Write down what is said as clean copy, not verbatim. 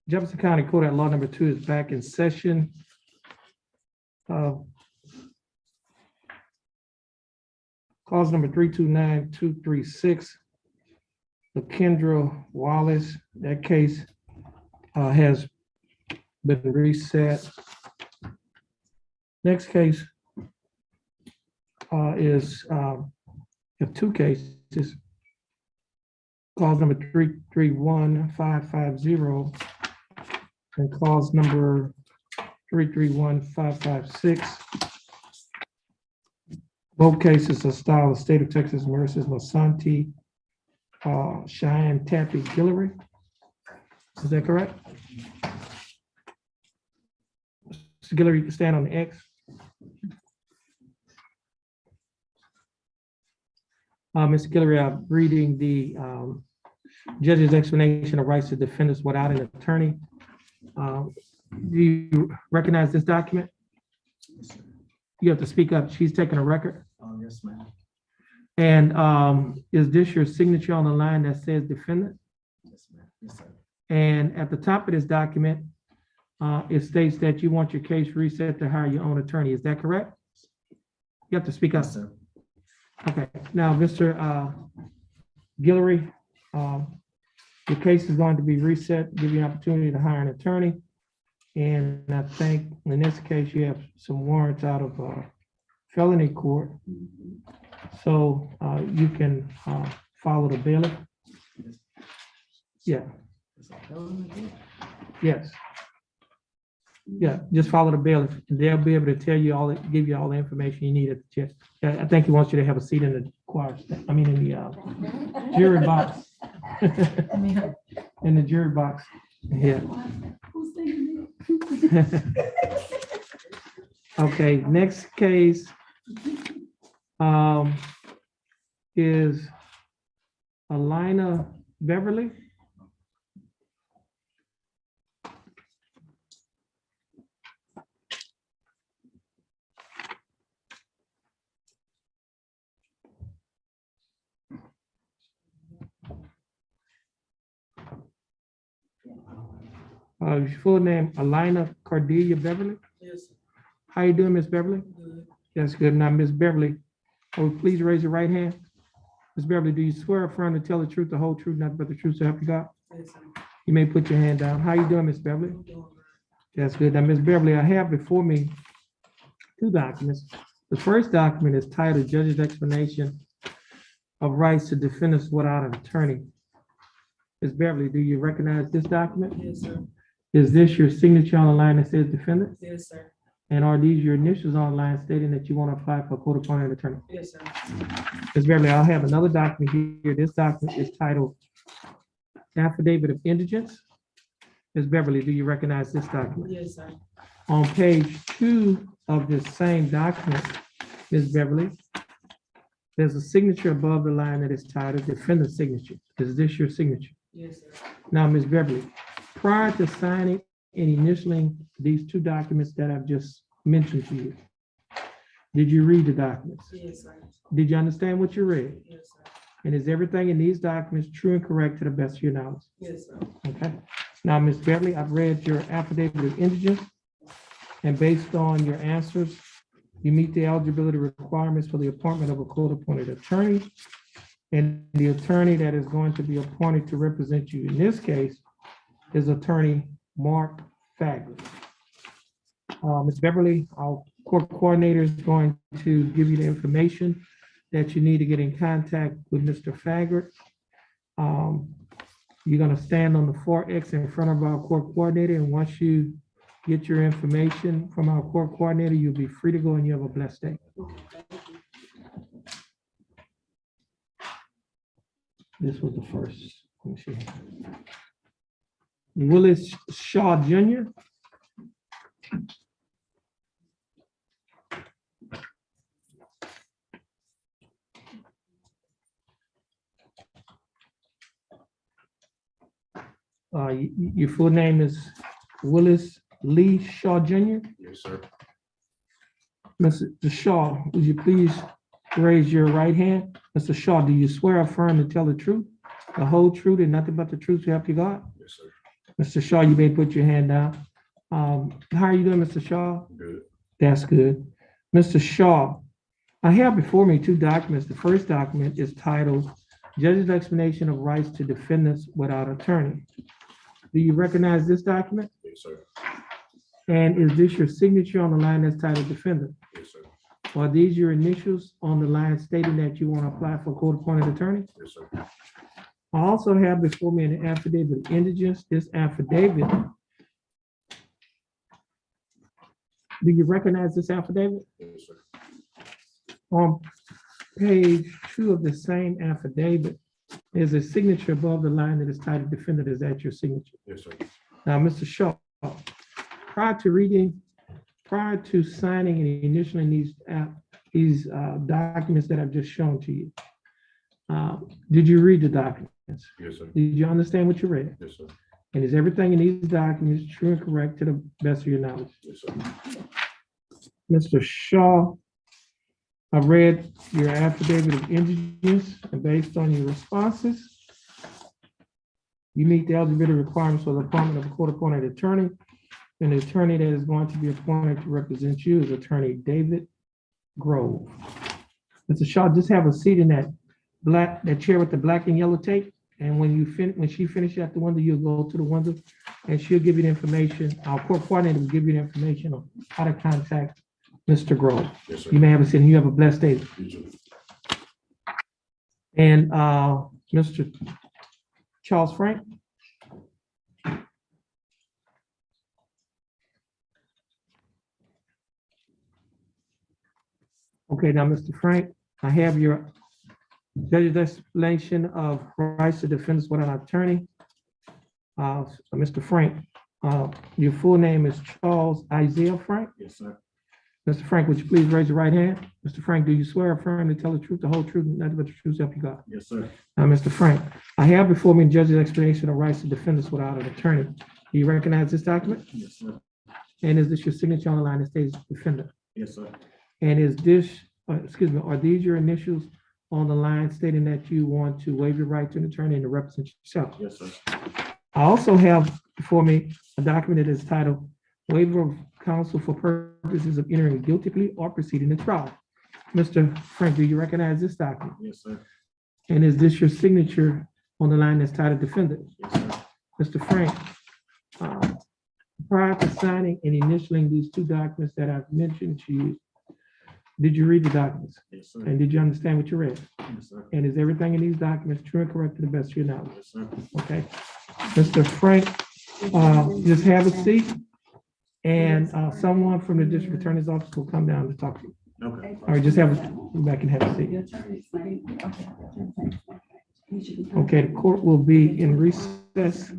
Jefferson County Court at Law number 2 is back in session. Cause number 329236, LaKendra Wallace. That case has been reset. Next case is you have two cases. Cause number 331550 and cause number 331556. Both cases are styled the state of Texas versus Lasanti Cheyenne Tappy Guillory. Is that correct? Mr. Guillory, you can stand on the X. Mr. Guillory, I'm reading the judge's explanation of rights to defendants without an attorney. Do you recognize this document? You have to speak up. She's taking a record. Oh, yes, ma'am. And is this your signature on the line that says defendant? Yes, ma'am. Yes, sir. And at the top of this document, it states that you want your case reset to hire your own attorney. Is that correct? You have to speak up. Yes, sir. Okay. Now, Mr. Guillory, your case is going to be reset, give you an opportunity to hire an attorney. And I think in this case, you have some warrants out of felony court. So you can follow the bailiff. Yeah. Yes. Yeah, just follow the bailiff. They'll be able to tell you all, give you all the information you need at the check. I think he wants you to have a seat in the choir, I mean, in the jury box. In the jury box. Yeah. Okay, next case is Alina Beverly. Your full name, Alina Cordelia Beverly? Yes, sir. How you doing, Miss Beverly? Good. That's good. Now, Miss Beverly, please raise your right hand. Miss Beverly, do you swear or affirm to tell the truth, the whole truth, nothing but the truth, so help you God? Yes, sir. You may put your hand down. How you doing, Miss Beverly? I'm doing good. That's good. Now, Miss Beverly, I have before me two documents. The first document is titled Judge's Explanation of Rights to Defendants Without an Attorney. Miss Beverly, do you recognize this document? Yes, sir. Is this your signature on the line that says defendant? Yes, sir. And are these your initials on the line stating that you want to apply for a court-appointed attorney? Yes, sir. Ms. Beverly, I'll have another document here. This document is titled Affidavit of Indigence. Ms. Beverly, do you recognize this document? Yes, sir. On page 2 of this same document, Ms. Beverly, there's a signature above the line that is titled Defendant Signature. Is this your signature? Yes, sir. Now, Ms. Beverly, prior to signing and initialing these two documents that I've just mentioned to you, did you read the documents? Yes, sir. Did you understand what you read? Yes, sir. And is everything in these documents true and correct to the best of your knowledge? Yes, sir. Okay. Now, Ms. Beverly, I've read your affidavit of indigence, and based on your answers, you meet the eligibility requirements for the appointment of a court-appointed attorney. And the attorney that is going to be appointed to represent you in this case is Attorney Mark Faggett. Ms. Beverly, our court coordinator is going to give you the information that you need to get in contact with Mr. Faggett. You're gonna stand on the 4X in front of our court coordinator, and once you get your information from our court coordinator, you'll be free to go and you have a blessed day. Okay, thank you. This was the first. Let me see. Willis Shaw Jr. Your full name is Willis Lee Shaw Jr. Yes, sir. Mr. Shaw, would you please raise your right hand. Mr. Shaw, do you swear or affirm to tell the truth, the whole truth, and nothing but the truth to help you God? Yes, sir. Mr. Shaw, you may put your hand down. How are you doing, Mr. Shaw? Good. That's good. Mr. Shaw, I have before me two documents. The first document is titled Judge's Explanation of Rights to Defendants Without Attorney. Do you recognize this document? Yes, sir. And is this your signature on the line that's titled Defendant? Yes, sir. Are these your initials on the line stating that you want to apply for a court-appointed attorney? Yes, sir. I also have before me an affidavit of indigence. This affidavit, do you recognize this affidavit? Yes, sir. On page 2 of the same affidavit, there's a signature above the line that is titled Defendant. Is that your signature? Yes, sir. Now, Mr. Shaw, prior to signing and initialing these documents that I've just shown to you, did you read the documents? Yes, sir. Did you understand what you read? Yes, sir. And is everything in these documents true and correct to the best of your knowledge? Yes, sir. Mr. Shaw, I read your affidavit of indigence, and based on your responses, you meet the eligibility requirements for the appointment of a court-appointed attorney. And the attorney that is going to be appointed to represent you is Attorney David Grove. Mr. Shaw, just have a seat in that chair with the black and yellow tape. And when she finishes at the window, you'll go to the window and she'll give you the information. Our court coordinator will give you the information on how to contact Mr. Grove. Yes, sir. You may have a seat, and you have a blessed day. You too. And Mr. Charles Frank? Okay, now, Mr. Frank, I have your judge's explanation of rights to defendants without an attorney. Mr. Frank, your full name is Charles Isaiah Frank. Yes, sir. Mr. Frank, would you please raise your right hand? Mr. Frank, do you swear or affirm to tell the truth, the whole truth, and nothing but the truth, so help you God? Yes, sir. Now, Mr. Frank, I have before me judge's explanation of rights to defendants without an attorney. Do you recognize this document? Yes, sir. And is this your signature on the line that states defendant? Yes, sir. And is this, are these your initials on the line stating that you want to waive your right to an attorney and to represent yourself? Yes, sir. I also have before me a document that is titled Waiver of Counsel for Purposes of Entering a Guilty Plea or Proceeding to Trial. Mr. Frank, do you recognize this document? Yes, sir. And is this your signature on the line that's titled Defendant? Yes, sir. Mr. Frank, prior to signing and initialing these two documents that I've mentioned to you, did you read the documents? Yes, sir. And did you understand what you read? Yes, sir. And is everything in these documents true and correct to the best of your knowledge? Yes, sir. Okay. Mr. Frank, just have a seat. And someone from the district attorney's office will come down to talk to you. Okay. All right, just have a, back and have a seat. Okay, the court will be in recess